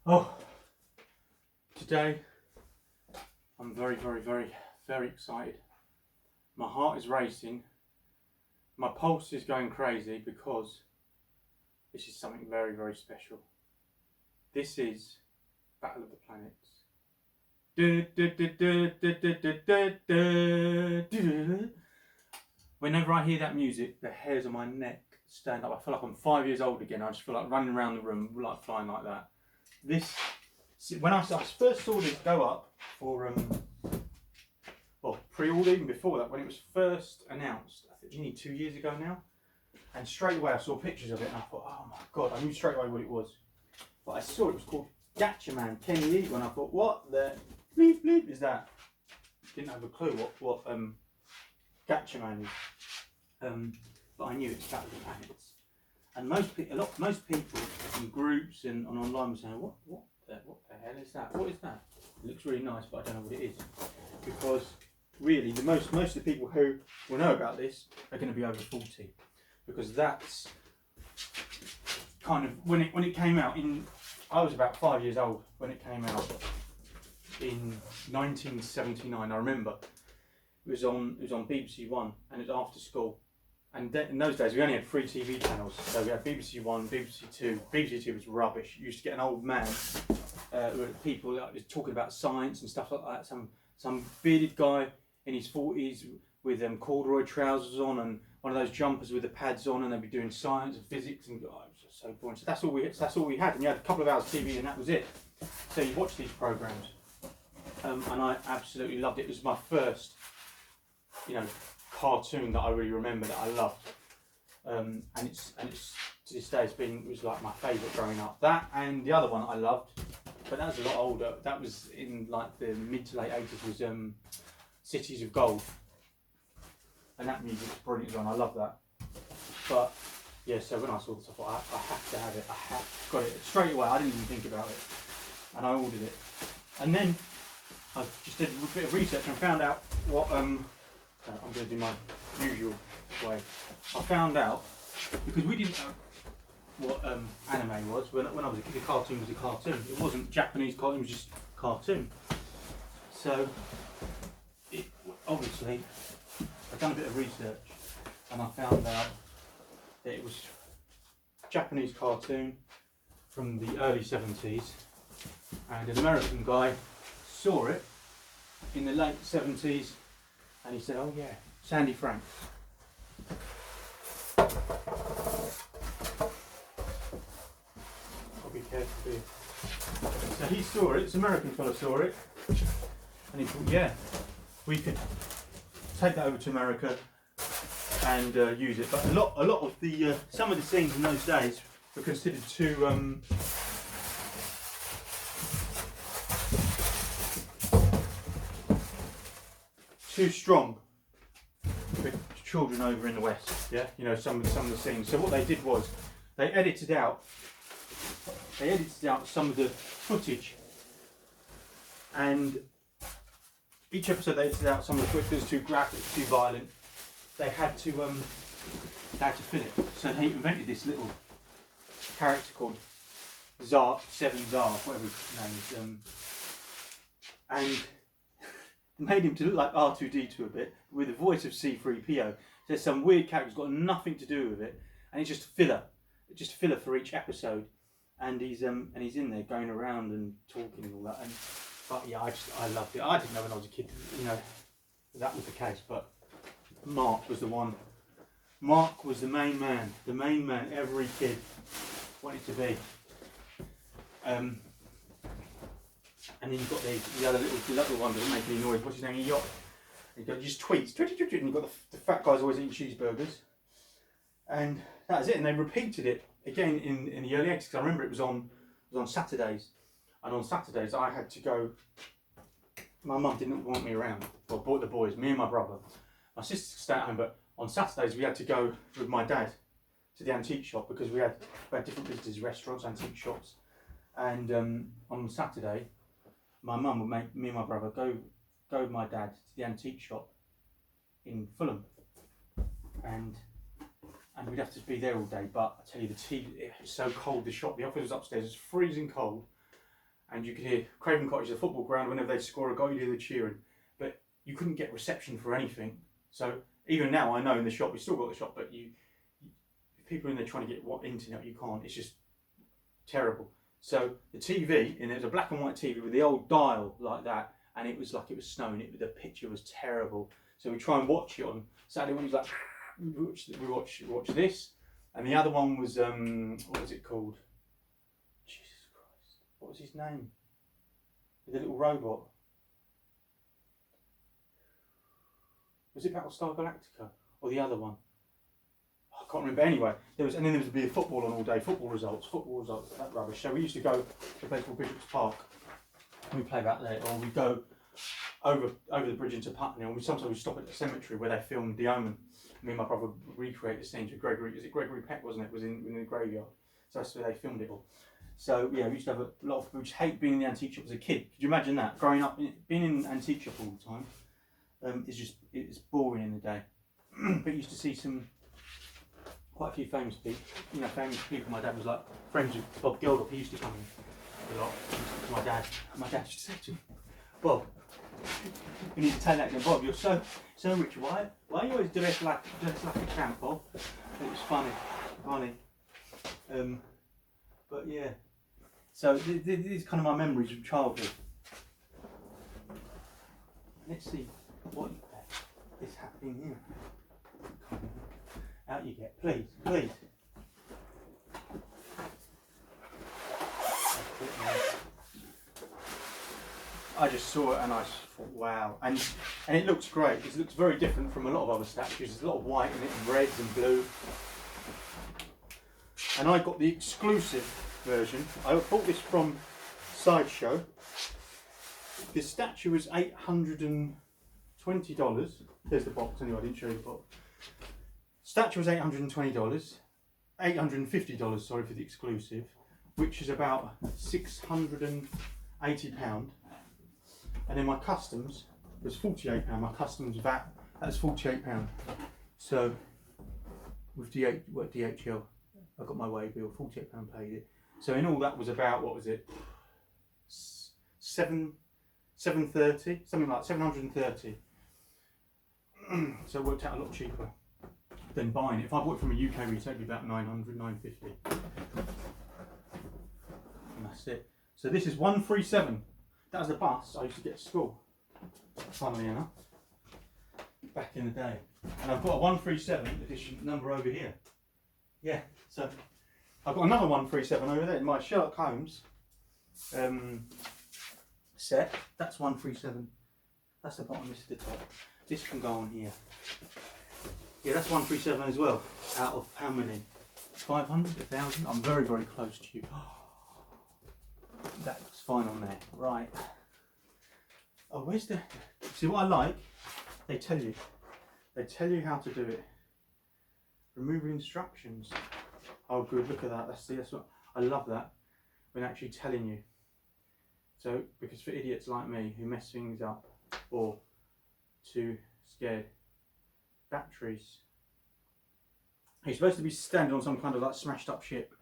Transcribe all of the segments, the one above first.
Oh, today I'm very excited. My heart is racing. My pulse is going crazy because this is something very special. This is Battle of the Planets. Whenever I hear that music, the hairs on my neck stand up. I feel like I'm 5 years old again. I just feel like running around the room, like flying like that. When I first saw this go up for pre-order, even before that, when it was first announced, I think nearly 2 years ago now, and straight away I saw pictures of it and I thought, oh my god, I knew straight away what it was. But I saw it was called Gatchaman 10E, and I thought, what the bleep is that? Didn't have a clue what Gatchaman is, but I knew it's Battle of the Planets. And most people in groups and online were saying, what the hell is that? What is that? It looks really nice, but I don't know what it is. Because really, most of the people who will know about this are going to be over 40, because that's kind of when it came out. I was about 5 years old when it came out in 1979. I remember it was on BBC One, and it was after school. And in those days, we only had 3 TV channels. So we had BBC One, BBC Two. BBC Two was rubbish. You used to get an old man, people like, talking about science and stuff like that. Some bearded guy in his 40s with corduroy trousers on and one of those jumpers with the pads on, and they'd be doing science and physics, and it was just so boring. So that's all we had, and you had a couple of hours TV, and that was it. So you watch these programs, and I absolutely loved it. It was my first, cartoon that I really remember that I loved, and it's to this day it was like my favourite growing up. That and the other one I loved, but that was a lot older. That was in like the mid to late 80s. Was Cities of Gold, and that music's brilliant as well. I love that. But yeah, so when I saw this, I thought I have to have it. Got it straight away. I didn't even think about it, and I ordered it. And then I just did a bit of research and found out what I'm going to do my usual way. I found out, because we didn't know what anime was when I was a kid. A cartoon was a cartoon. It wasn't Japanese cartoon. It was just cartoon. So obviously I've done a bit of research and I found out that it was a Japanese cartoon from the early 70s, and an American guy saw it in the late 70s and he said, oh yeah, Sandy Franks. I'll be careful here. So he saw it, this American fella saw it, and he thought, yeah, we could take that over to America and use it. But a lot of the some of the scenes in those days were considered too strong for children over in the West. Yeah, some of the scenes. So what they did was they edited out some of the footage, and each episode they edited out some of the footage that was too graphic, too violent. They had to fill it. So they invented this little character called Zar, whatever his name is, and made him to look like R2D2 a bit, with the voice of C3PO. There's some weird character who's got nothing to do with it, and it's just filler for each episode. And he's in there going around and talking and all that. But yeah, I loved it. I didn't know when I was a kid, that was the case. But Mark was the one. Mark was the main man every kid wanted to be. And then you've got the other little one that doesn't make any noise. What's his name? Keyop. He just tweets. And you've got the fat guys always eating cheeseburgers. And that was it. And they repeated it again in the early 80s. Because I remember it was on Saturdays. And on Saturdays I had to go. My mum didn't want me around. Well, the boys, me and my brother. My sister could stay at home, but on Saturdays we had to go with my dad to the antique shop, because we had different visitors, restaurants, antique shops. And on Saturday, my mum would make me and my brother go with my dad to the antique shop in Fulham, and we'd have to be there all day. But I tell you, it was so cold. The office was upstairs. It was freezing cold, and you could hear Craven Cottage, the football ground, whenever they score a goal, you'd hear the cheering. But you couldn't get reception for anything. So even now, I know in the shop, we still got the shop, but if people in there trying to get internet, you can't. It's just terrible. So the TV, and it was a black and white TV with the old dial like that, and it was like it was snowing. The picture was terrible. So we try and watch it on Saturday morning. Like we watch this, and the other one was what was it called? Jesus Christ! What was his name? The little robot. Was it Battlestar Galactica or the other one? I can't remember. Anyway, there would be a football on all day. Football results, that rubbish. So we used to go to a place called Bishop's Park. We play that there, or we go over the bridge into Putney, and sometimes we stop at the cemetery where they filmed The Omen. Me and my brother recreate the scenes with Gregory. Is it Gregory Peck? Wasn't it? Was in the graveyard. So that's where they filmed it all. So yeah, we used to have a lot of. We just hate being in the antique shop as a kid. Could you imagine that? Growing up, being in an antique shop all the time, it's boring in the day. But you used to see quite a few famous people. You know, famous people. My dad was like friends with Bob Geldof. He used to come in a lot. My dad used to say to him, Bob, you need to tell that again, Bob, you're so rich. Why you always dress like a tramp, Bob? It was funny. But yeah. So these kind of my memories of childhood. Let's see what is happening here. Out you get, please. I just saw it and I just thought, wow. And it looks great. It looks very different from a lot of other statues. There's a lot of white in it, and reds and blue. And I got the exclusive version. I bought this from Sideshow. This statue was $820. There's the box, anyway, I didn't show you the box. Statue was $820. $850, sorry, for the exclusive, which is about £680. And then my customs was £48. My customs VAT, that's £48. So with DHL, I got my way bill, £48 paid it. So in all that was about, what was it? $730, something like $730. So it worked out a lot cheaper than buying it. If I bought it from a UK retailer, it'd be about $900, $950. And that's it. So this is 137. That was a bus I used to get to school, funnily enough, back in the day. And I've got a 137 edition number over here. Yeah, so I've got another 137 over there in my Sherlock Holmes set. That's 137. That's the bottom, this is the top. This can go on here. Yeah, that's 137 as well. Out of how many? 500, 1,000? I'm very, very close to you. That looks fine on there. Right. Oh, where's the... See what I like? They tell you. They tell you how to do it. Remove instructions. Oh, good. Look at that. That's what I love that. When actually telling you. So, because for idiots like me who mess things up or too scared, batteries. He's supposed to be standing on some kind of like smashed up ship,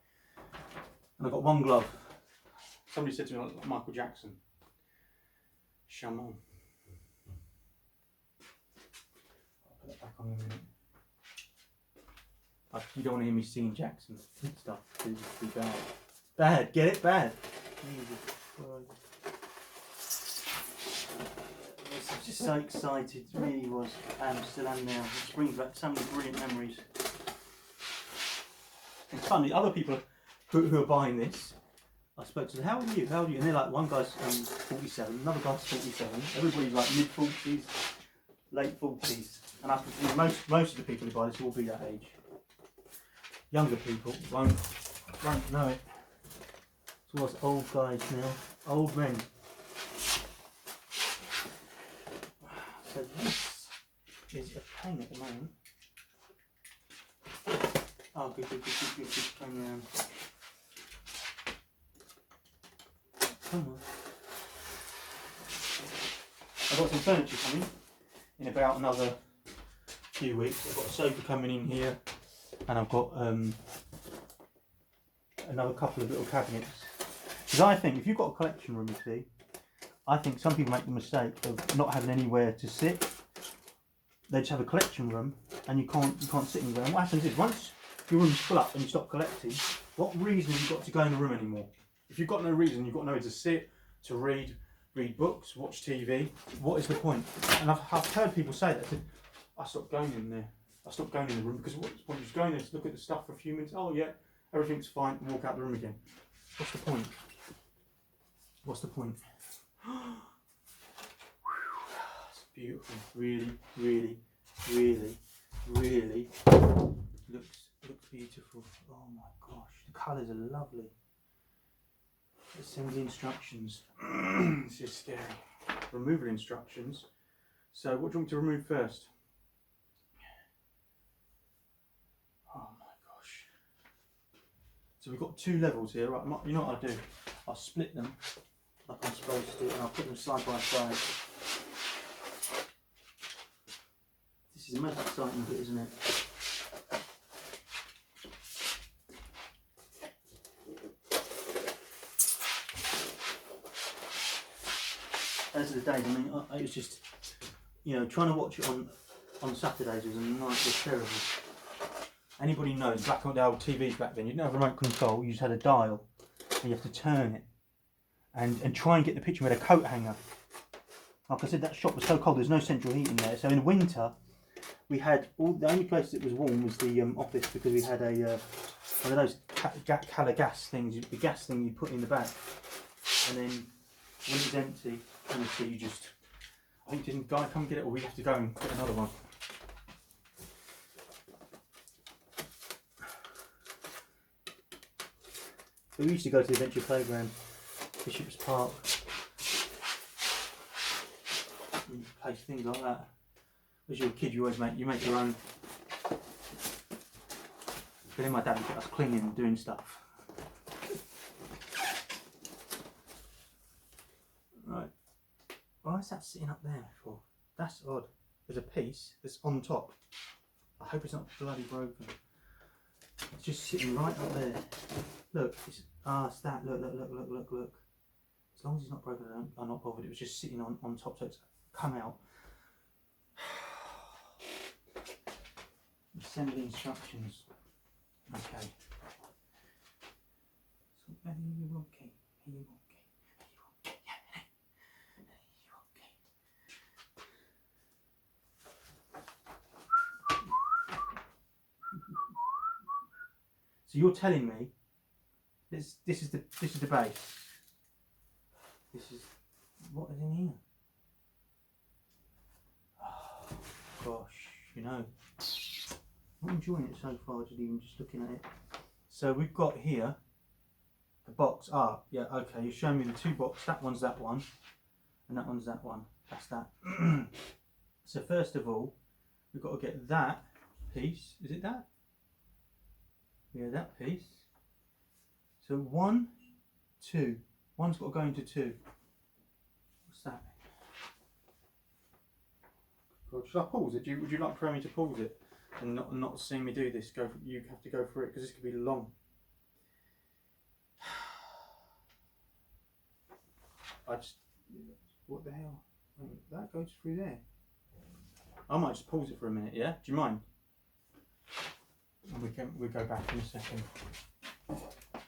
and I've got one glove. Somebody said to me like Michael Jackson. Shaman. I'll put that back on in a minute. You don't want to hear me singing Jackson stuff. It's too bad. Bad. Get it? Bad. I'm just so excited. Really was. And still am now. It brings back so many brilliant memories. It's funny. Other people who are buying this, I spoke to them, how old are you? And they're like, one guy's 47, another guy's 47. Everybody's like mid-40s, late 40s. And I presume most of the people who buy this will be that age. Younger people won't know it. So what's old guys now? Old men. So this is a pain at the moment. Oh, good. Come around. Come on. I've got some furniture coming in about another few weeks. I've got a sofa coming in here, and I've got another couple of little cabinets Because I think if you've got a collection room, you see, I think some people make the mistake of not having anywhere to sit. They just have a collection room and you can't sit anywhere. And what happens is once your room's full up and you stop collecting, what reason have you got to go in the room anymore? If you've got no reason, you've got nowhere to sit, to read books, watch TV, what is the point? And I've heard people say that. I stopped going in there. I stopped going in the room because what's the point? Just going there to look at the stuff for a few minutes. Oh yeah, everything's fine, and walk out the room again. What's the point? What's the point? It's beautiful. Really, really, really, really looks beautiful. Oh my gosh, the colours are lovely. Assembly instructions. This is scary. Removal instructions. So what do you want me to remove first? Oh my gosh. So we've got 2 levels here, right? You know what I'll do? I'll split them like I'm supposed to, and I'll put them side by side. This is the most exciting bit, isn't it? Those are the days. I mean, it was just, you know, trying to watch it on Saturdays was a nightmare, terrible. Anybody knows back on the old TVs back then, you didn't have a remote control. You just had a dial, and you have to turn it, and try and get the picture with a coat hanger. Like I said, that shop was so cold. There's no central heating there. So in winter, we had the only place that was warm was the office, because we had a one of those colour gas things, the gas thing you put in the back, and then when it's empty, honestly, you just, I think, didn't guy come get it, or we have to go and get another one. So we used to go to the adventure playground, Bishop's Park, and play things like that. As you're a kid, you always make your own. But then my dad would get us cleaning and doing stuff. Right. Why is that sitting up there for? That's odd. There's a piece that's on top. I hope it's not bloody broken. It's just sitting right up there. Look, it's that. Look. As long as it's not broken, I'm not bothered. It was just sitting on top, so it's come out. Assembly instructions. Okay. So, are you okay? Are you okay? Are you okay? Yeah. Are you okay? So you're telling me this is the base. This is what is in here. Oh gosh, you know. I'm enjoying it so far, just looking at it. So we've got here the box. Yeah, okay, you're showing me the 2 boxes. That one's that one, and that one's that one. That's that. So first of all, we've got to get that piece. Is it that? Yeah, that piece. So 1, 2. One's got to go into 2. What's that? God, should I pause it? Would you like for me to pause it? And not seeing me do this, you have to go for it, because this could be long. What the hell? That goes through there. I might just pause it for a minute, yeah? Do you mind? And we'll go back in a second.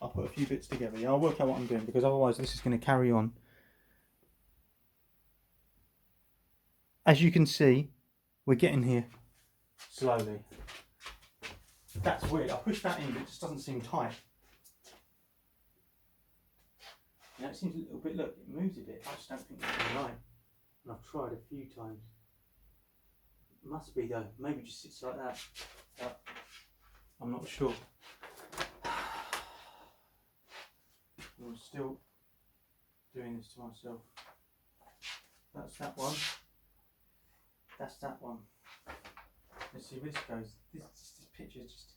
I'll put a few bits together, yeah? I'll work out what I'm doing, because otherwise this is going to carry on. As you can see, we're getting here. Slowly. That's weird. I pushed that in, but it just doesn't seem tight. You know, it seems a little bit. Look, it moves a bit. I just don't think it's right. And I've tried a few times. It must be though. Maybe it just sits like that. But I'm not sure. I'm still doing this to myself. That's that one. That's that one. Let's see where this goes. This picture is just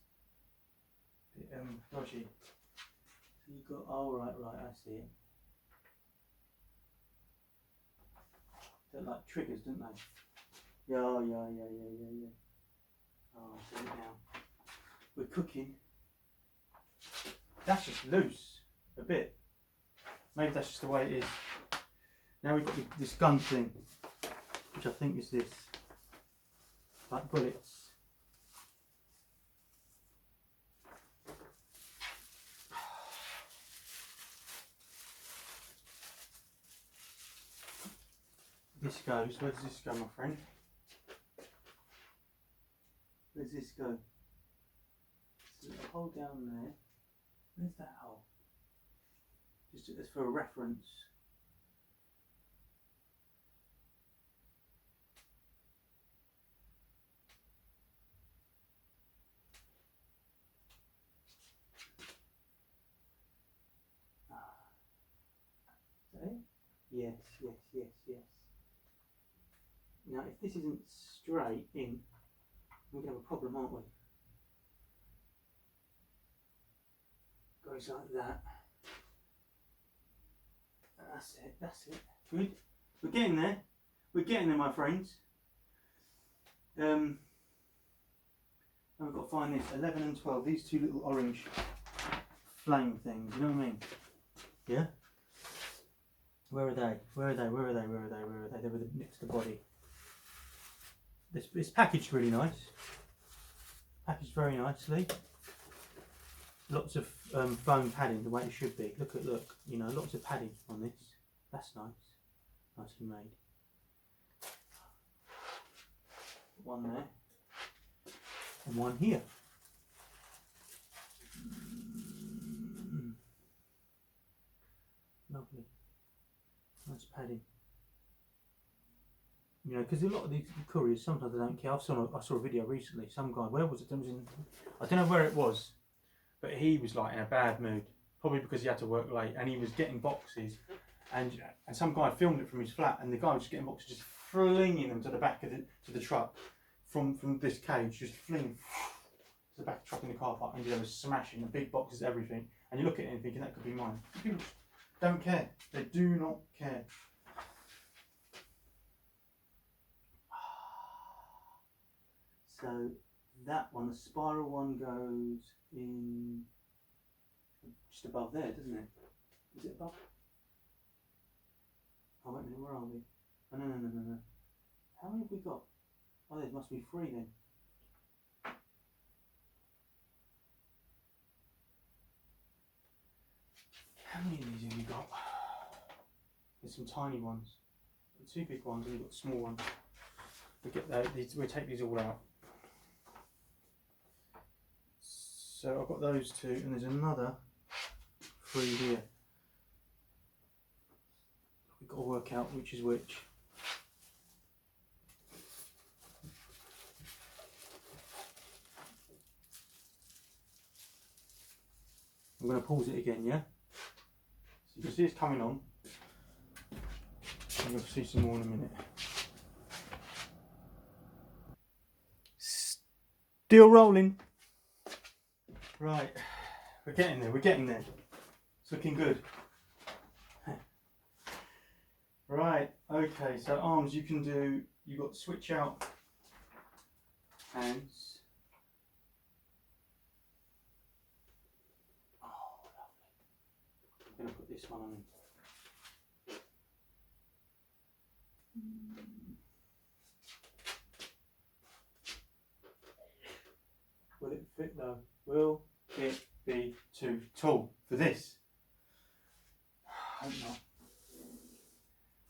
a bit dodgy. So you've got, oh right, I see it. They're like triggers, don't they? Yeah. Oh, I see it now. We're cooking. That's just loose a bit. Maybe that's just the way it is. Now we've got this gun thing, which I think is this, like bullets. This goes, where does this go, my friend? Where's this go? So there's a hole down there. Where's that hole? Just as for a reference. Is that it? Yes, yes, yes, yes. Now, if this isn't straight in, we're going to have a problem, aren't we? Goes like that. That's it, that's it. Good. We're getting there. We're getting there, my friends. And we've got to find this 11 and 12, these two little orange flame things, you know what I mean? Yeah? Where are they? Where are they? Where are they? Where are they? Where are they? They were next to the body. It's packaged really nice. Packaged very nicely. Lots of foam padding, the way it should be. Look, you know, lots of padding on this. That's nice. Nicely made. One there. And one here. Lovely. Nice padding. You know, because a lot of these couriers, sometimes they don't care. I saw a video recently, some guy, where was it? It was in, I don't know where it was, but he was like in a bad mood, probably because he had to work late, and he was getting boxes, and some guy filmed it from his flat, and the guy was just getting boxes, just flinging them to the back of the truck, from this cage, just flinging to the back of the truck in the car park, and they were smashing the big boxes, everything, and you look at it and thinking, that could be mine. People don't care. They do not care. So that one, the spiral one, goes in just above there, doesn't it? Is it above? Oh wait a minute, where are we? Oh no. How many have we got? Oh, there must be 3 then. How many of these have you got? There's some tiny ones, 2 big ones, and you've got the small ones. We'll take these all out. So I've got those 2, and there's another 3 here. We've got to work out which is which. I'm going to pause it again, yeah? So you can see it's coming on. And you'll see some more in a minute. Still rolling. Right, we're getting there, It's looking good. Right, okay, so arms you can do, you've got switch out hands. Oh, lovely. I'm going to put this one on. Will it fit though? Will it be too tall for this? I hope not.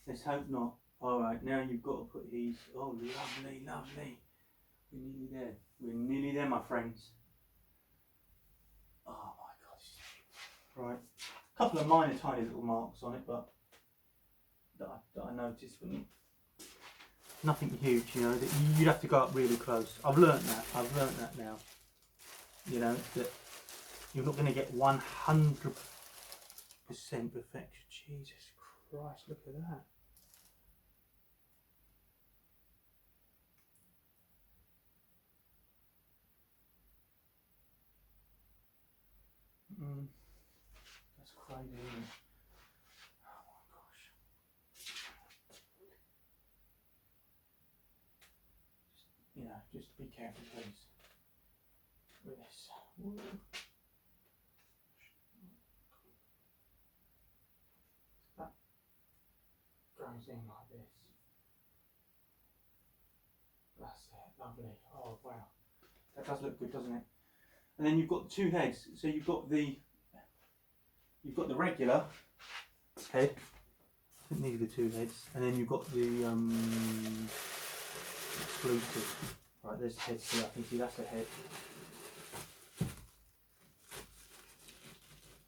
Let's hope not. Alright, now you've got to put these. Oh, lovely, lovely. We're nearly there. We're nearly there, my friends. Oh my god. Right. A couple of minor tiny little marks on it, but that I noticed. Nothing huge, you know, that you'd have to go up really close. I've learnt that now. You know, that you're not going to get 100% perfection. Jesus Christ, look at that. That's crazy, isn't it? Oh my gosh. Just be careful, please, with this. Woo. comes in like this. That's it, lovely. Oh wow, that does look good, doesn't it? And then you've got two heads. So you've got the regular head. I think these are the two heads, and then you've got the exclusive. Right, there's the head here. I can see that's the head.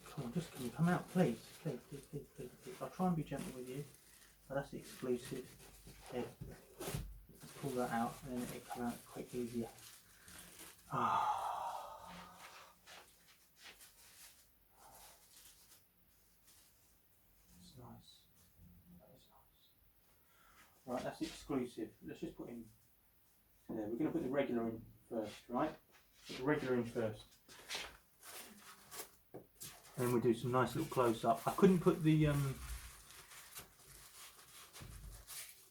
Come on, just can you come out, please? Please, please, please, please, please. I'll try and be gentle with you. But that's the exclusive head. Let's pull that out, and then it'll come out quick, easier. Ah. Right, that's exclusive. Let's just put in there. We're going to put the regular in first, right? Put the regular in first. And then we'll do some nice little close-up. I couldn't put the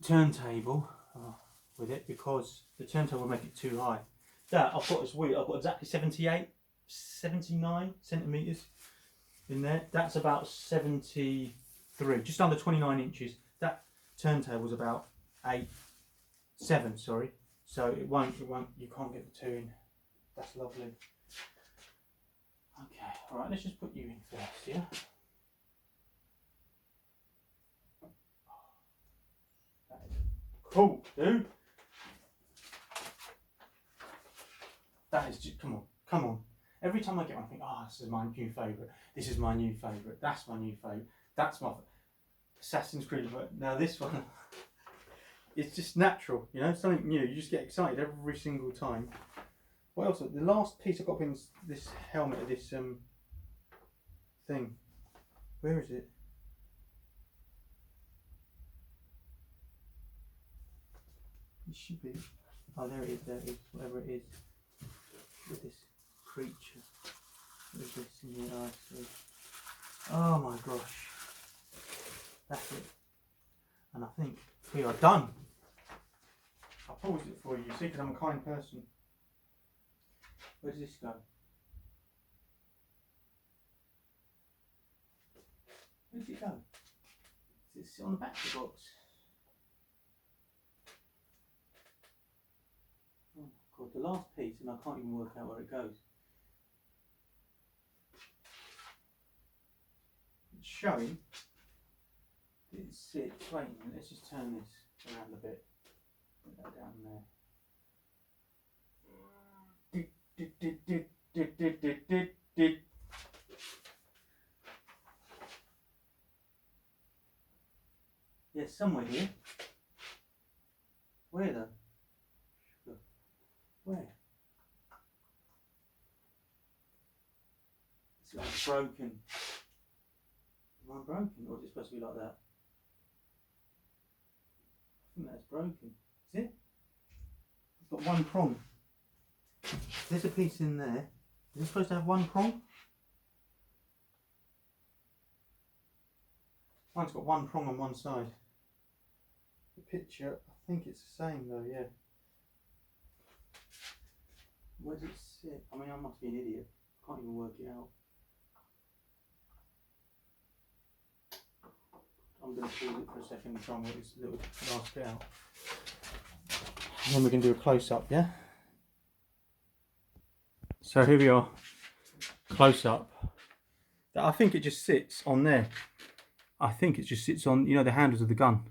turntable with it because the turntable will make it too high. That I've got as weight. I've got exactly 79 centimetres in there. That's about 73, just under 29 inches. That turntable's about 7, sorry. So it won't, you can't get the two in. That's lovely. Okay, alright, let's just put you in first, yeah? That is cool, dude. That is just, come on. Every time I get one, I think, oh, this is my new favourite. This is my new favourite. That's my new favourite. That's my Assassin's Creed. Now this one, it's just natural, you know, something new. You just get excited every single time. What else? The last piece I got in this helmet of this thing. Where is it? It should be. Oh, there it is. There it is. Whatever it is. With this creature. What is this in the eye? Oh my gosh. That's it. And I think we are done. I paused it for you, see, because I'm a kind person. Where does this go? Where does it go? Does it sit on the back of the box? Oh my god, the last piece, and I can't even work out where it goes. It's showing that it sits. Wait a minute, let's just turn this around a bit. Put that down there. Yeah, somewhere here. Where though? Where? It's like broken. Am I broken, or is it supposed to be like that? I think that's broken. Is it? It's got one prong. There's a piece in there. Is it supposed to have one prong? Mine's got one prong on one side. The picture, I think it's the same though, yeah. Where does it sit? I mean, I must be an idiot. I can't even work it out. I'm going to pause it for a second and try and work this little last bit out. And then we can do a close-up, yeah? So here we are, close-up. I think it just sits on there. I think it just sits on, you know, the handles of the gun.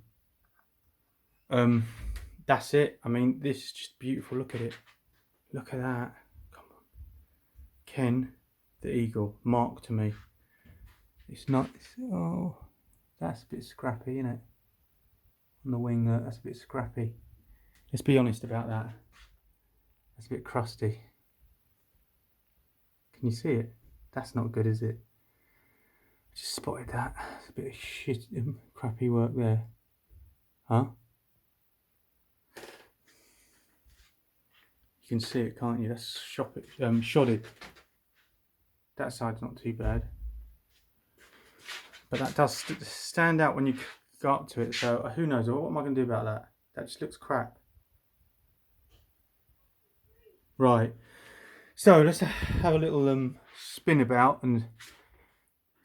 That's it. I mean, this is just beautiful. Look at it. Look at that. Come on. Ken, the eagle, mark to me. It's not, oh, that's a bit scrappy, isn't it? On the wing, that's a bit scrappy. Let's be honest about that. That's a bit crusty. Can you see it? That's not good, is it? I just spotted that. It's a bit of shit, crappy work there. Huh? You can see it, can't you? That's shodded. That side's not too bad. But that does stand out when you go up to it, so who knows? What am I going to do about that? That just looks crap. Right. So let's have a little spin about, and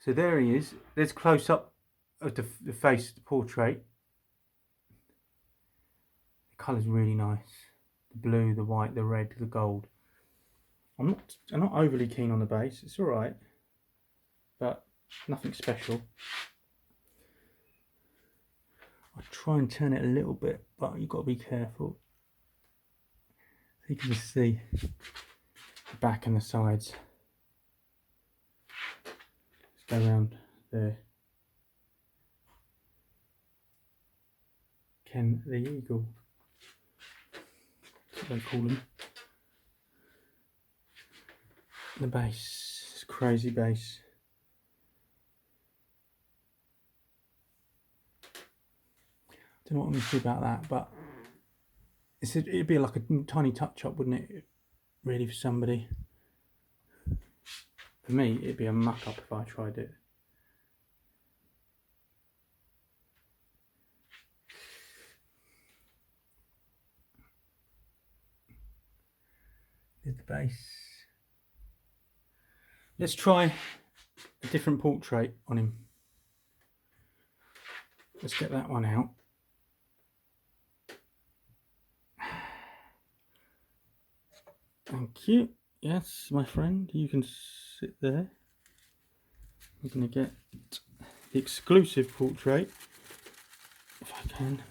so there he is. There's close up of the face, the portrait. colour's really nice. The blue, the white, the red, the gold. I'm not overly keen on the base. It's alright, but nothing special. I'll try and turn it a little bit, but you've got to be careful. You can just see the back and the sides. Let's go around there. Ken the Eagle. That's what they call him. The base, this crazy base. Don't know what I'm going to do about that, but it'd be like a tiny touch-up, wouldn't it? Really, for somebody. For me, it'd be a muck-up if I tried it. There's the base. Let's try a different portrait on him. Let's get that one out. Thank you. Yes, my friend, you can sit there. I'm going to get the exclusive portrait, if I can,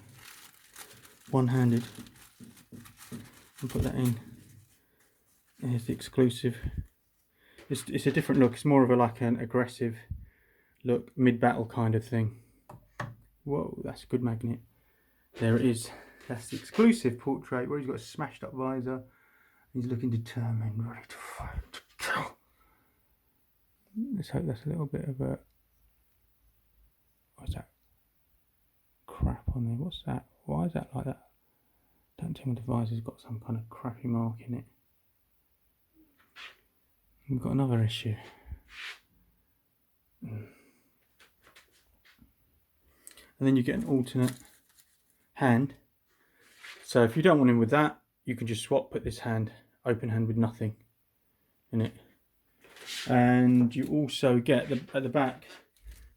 one-handed, and put that in. There's the exclusive. It's a different look. It's more of a like an aggressive look, mid-battle kind of thing. Whoa, that's a good magnet. There it is. That's the exclusive portrait where he's got a smashed up visor. He's looking determined, ready to fight, to kill. Let's hope that's a little bit of a... What's that crap on there? What's that? Why is that like that? Don't tell me the visor's got some kind of crappy mark in it. We've got another issue. And then you get an alternate hand. So if you don't want him with that, you can just put this hand, open hand with nothing in it. And you also get at the back,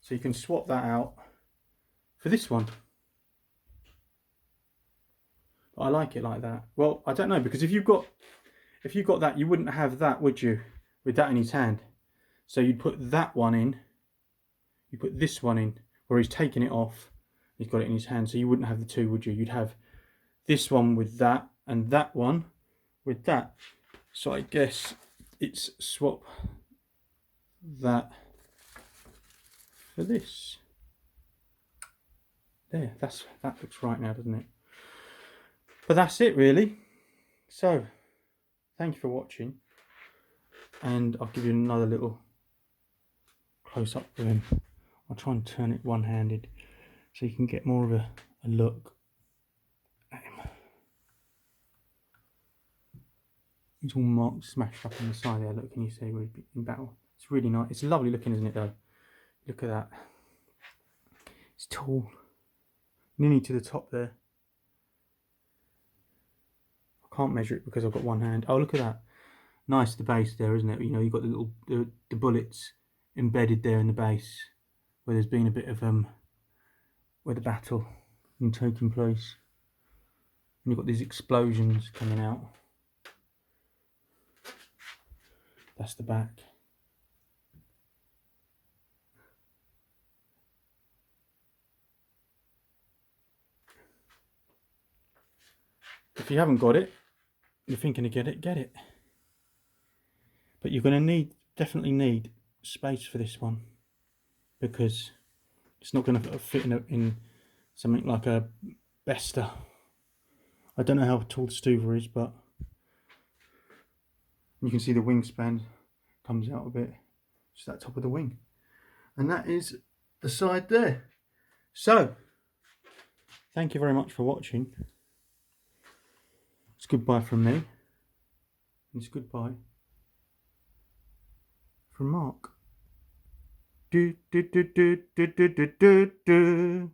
so you can swap that out for this one. But I like it like that. Well, I don't know, because if you've got that, you wouldn't have that, would you? With that in his hand. So you'd put that one in, you put this one in, where he's taken it off, he's got it in his hand, so you wouldn't have the two, would you? You'd have this one with that, and that one with that. So I guess it's swap that for this. There, that looks right now, doesn't it? But that's it really. So, thank you for watching. And I'll give you another little close up of him. I'll try and turn it one-handed so you can get more of a look at him. He's all marked, smashed up on the side there. Look, can you see where he's in battle? It's really nice. It's lovely looking, isn't it, though? Look at that. It's tall. Nearly to the top there. I can't measure it because I've got one hand. Oh, look at that. Nice, the base there, isn't it? You know, you've got the little the bullets embedded there in the base, where there's been a bit of where the battle been taking place. And you've got these explosions coming out. That's the back. If you haven't got it, you're thinking to get it. But you're going to definitely need space for this one, because it's not going to fit in something like a Bester. I don't know how tall the Stuva is, but you can see the wingspan comes out a bit, just that top of the wing, and that is the side there. So, thank you very much for watching. It's goodbye from me. It's goodbye from Mark. Do do do do do do do do do.